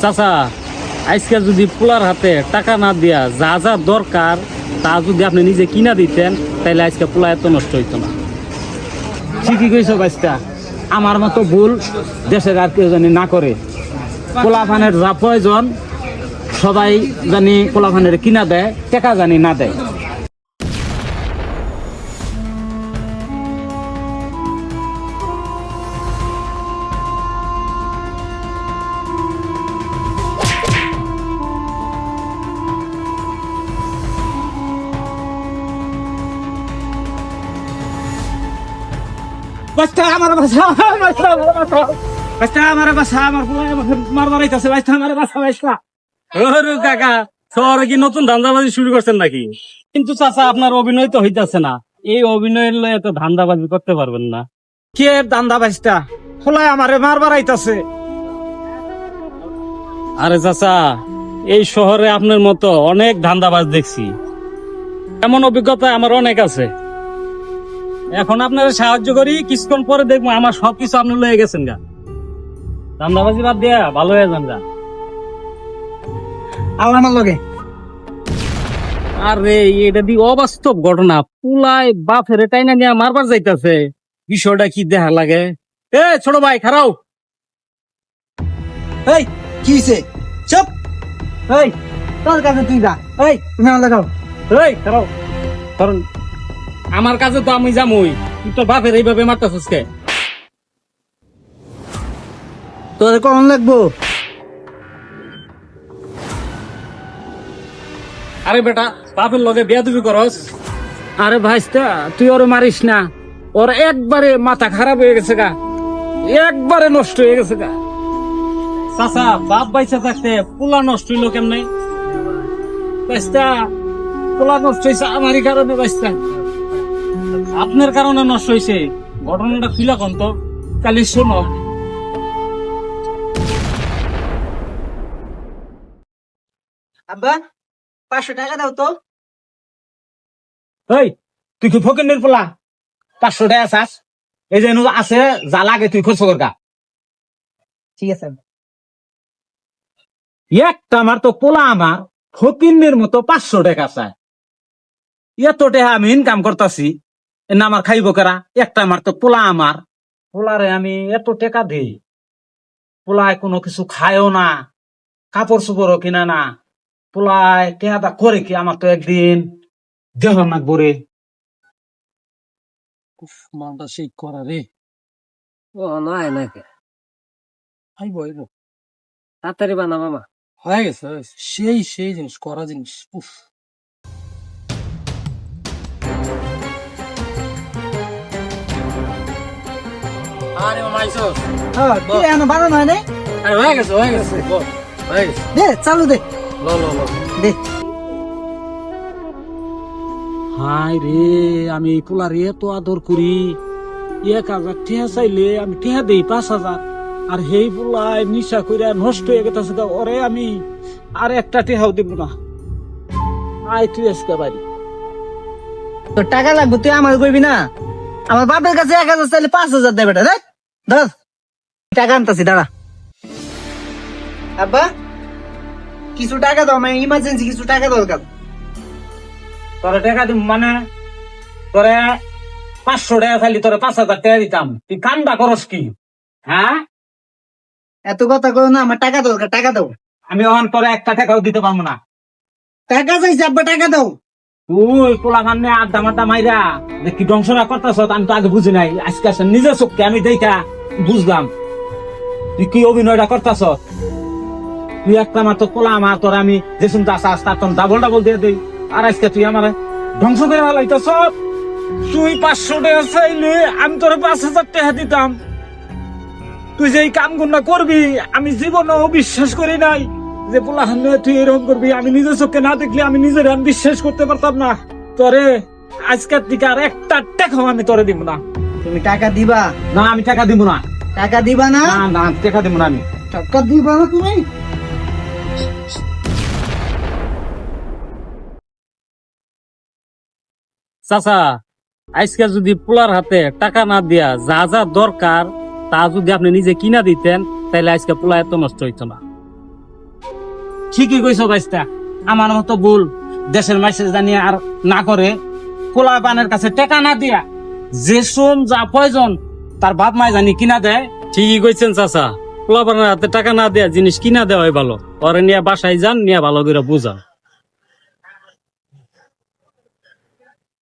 চাচা, আজকে যদি পোলার হাতে টাকা না দিয়া যা যা দরকার তা যদি আপনি নিজে কিনা দিতেন তাহলে আজকে পোলা এত নষ্ট হইতো না। ঠিকই কইছো বাইস্তা, আমার মতো ভুল দেশের আর কেউ জানি না করে। পোলাফানের যা প্রয়োজন সবাই জানি পোলাফানের কিনা দেয়, টাকা জানি না দেয়। বাচ্চা আমার বাসা, বাচ্চা আমার বাসা, আমার মারবার আইতাছে। বাচ্চা আমার বাসা, বাচ্চা। ওরে কাকা, শহরে কি নতুন ধান্দাবাজি শুরু করছেন নাকি? কিন্তু চাচা, আপনার অভিনয় তো হইতাছে না। এই অভিনয়ের লয়ে তো ধান্দাবাজি করতে পারবেন না। কে ধান্দাবাজটা? খোলায় আমারে মারবার আইতাছে। আরে চাচা, এই শহরে আপনার মতো অনেক ধান্দাবাজ দেখছি। এমন অভিজ্ঞতা আমার অনেক আছে। এখন আপনারা সাহায্য করি, কিছুক্ষণ পরে দেখবো আমার সবকিছু আপনি লয়ে গেছেন গা। ধান্দাবাজি বাদ দিয়া ভালো হয়ে যান গা। আমার লগে আরে এটা দি অবাস্তব ঘটনা। পুলাই বাপের টাইনা নিয়ে মারবার যাইতাছে। বিষয়টা কি দেখা লাগে? এ ছোট ভাই, খারাও। এই কি হইছে? চুপ। এই তোর কাছে তুই যা। এই তুমি আমার লাগাও। এই খারাও, কারণ আমার কাছে তো আমি যামই। তুই তোর বাপের এইভাবে মারতাছিস কে? তোর কখন লাগবো? আরে বেটা, বাপের লগে বেয়াদবি করস? আরে ভাইস্তা, তুই ওরে মারিস না। ওর একবারে মাথা খারাপ হয়ে গেছে গা, একবারে নষ্ট হয়ে গেছে গা। চাচা, বাপ বাইসা থাকতে পোলা নষ্ট হইলো কেমনে? বাইস্তা, পোলা নষ্ট হয়েছে আমারই কারণে। বাইস্তা, আপনার কারণে নষ্ট হয়েছে। ঘটনাটা খুলা কোন তো, কালি শোনো। আব্বা 500 টাকা দাও তো। এই, তুই কি ফকিনের পোলা? 500 টাকা চাস? এই যে আছে, যা লাগে তুই খরচ কর গা। ঠিক আছে। একটা আমার তো পোলা, আমার ফকিনের মতো 500 টাকা চায়। এত টাকা আমি ইনকাম করতেছি, না আমার খাইব কারা? একটা আমার তো পোলা, আমার পোলারে আমি এত টাকা দিই, পোলায় কোনো কিছু খায়ও না, কাপড় চোপড়ও কিনা না। পোলায় টেহাটা করে কি? আমার তো একদিন দেহ নাকবো রে। মালটা সেই করা রে। ও নয় নাকি আইব আইব, তাড়াতাড়ি বানা মামা। হয়ে গেছে, সেই সেই জিনিস, করা জিনিস। উফ, আরে মামা আইসো। হ্যাঁ, কি এনো বানানো হয় নাই? আরে হয়ে গেছে, হয়ে গেছে, বল, হয়ে গেছে। দে চালু দে। লো লো লো। দে। হাই রে, আমি এই পোলার এত আদর করি। 1000 টেহা চাইলে আমি টেহা দেই 5000। আর হেই পোলায় নিশা করে নষ্ট হয়ে গেছে। ওরে আমি আর একটা টেহাও দিব না। আয় তুই আজকে বাড়ি। তোর টাকা লাগবে, তুই আমার কইবি না? আমার বাপের কাছে 1000 চাইলে 5000 দেবে। বেটা দেখ, ধর টাকা আনতাছি, দাঁড়া। আব্বা কিছু টাকা দাও, আমার ইমার্জেন্সি কিছু টাকা দরকার। তোরে টাকা দিব মানে? তোরে 500 টাকা খালি তোরে 5000 টাকা দিতাম। তুই কান্দা করস কি? হ্যাঁ, এত কথা কও না, আমার টাকা দরকার, টাকা দাও। আমি অন তোরে একটা টাকাও দিতে পারবো না। টাকা চাইছি আব্বা, টাকা দাও। তুই পোলা কান্নে আড্ডা মাড্ডা মাইরা দেখি ধ্বংসরা করতেছ। আমি তো আগে বুঝি নাই, আজকে আসে নিজের চোখকে আমি দেখা বুঝলাম তুই কি অভিনয়টা করতেছ। তুই একটা মাত্র পোলা, আমার তোর আমি যে শুনতে আসা আসতে তোর ডাবল ডাবল দিয়ে দিই। আর আজকে তুই আমার ধ্বংস করে ফেলাইতেছ। তুই 500 টাকা চাইলে আমি তোর 5000 টাকা দিতাম। তুই যে এই কাম গুন্ডা করবি আমি জীবনেও বিশ্বাস করি নাই যে পোলা হান্নে তুই এরকম করবি। আমি নিজের চোখে না দেখলে আমি নিজের আমি বিশ্বাস করতে পারতাম না। তোরে আজকের দিকে আর একটা টাকাও আমি তোরে দিব না। তুমি টাকা দিবা না, আমি টাকা দিব না। টাকা দিবা না? না না, টাকা দিব না আমি। টাকা দিবা না তুমি? চাচা, আজকে যদি পোলার হাতে টাকা না দিয়া যা যা দরকার তা যদি আপনি নিজে কিনা দিতেন তাহলে আজকে পোলা এত নষ্ট হইতো না। ঠিকই কইছো বাইস্তা, আমার মতো ভুল দেশের মাইসে জানিয়ে আর না করে পোলা পানের কাছে টাকা না দিয়া যে সোম যা প্রয়োজন তার বাপ মায় জানি কিনা দেয়। ঠিকই কইছেন চাচা, পোলাপানের হাতে টাকা না দেয়া জিনিস কিনা দেওয়াই ভালো। ওরে নিয়ে বাসায় যান, নিয়ে ভালো করে বুঝান।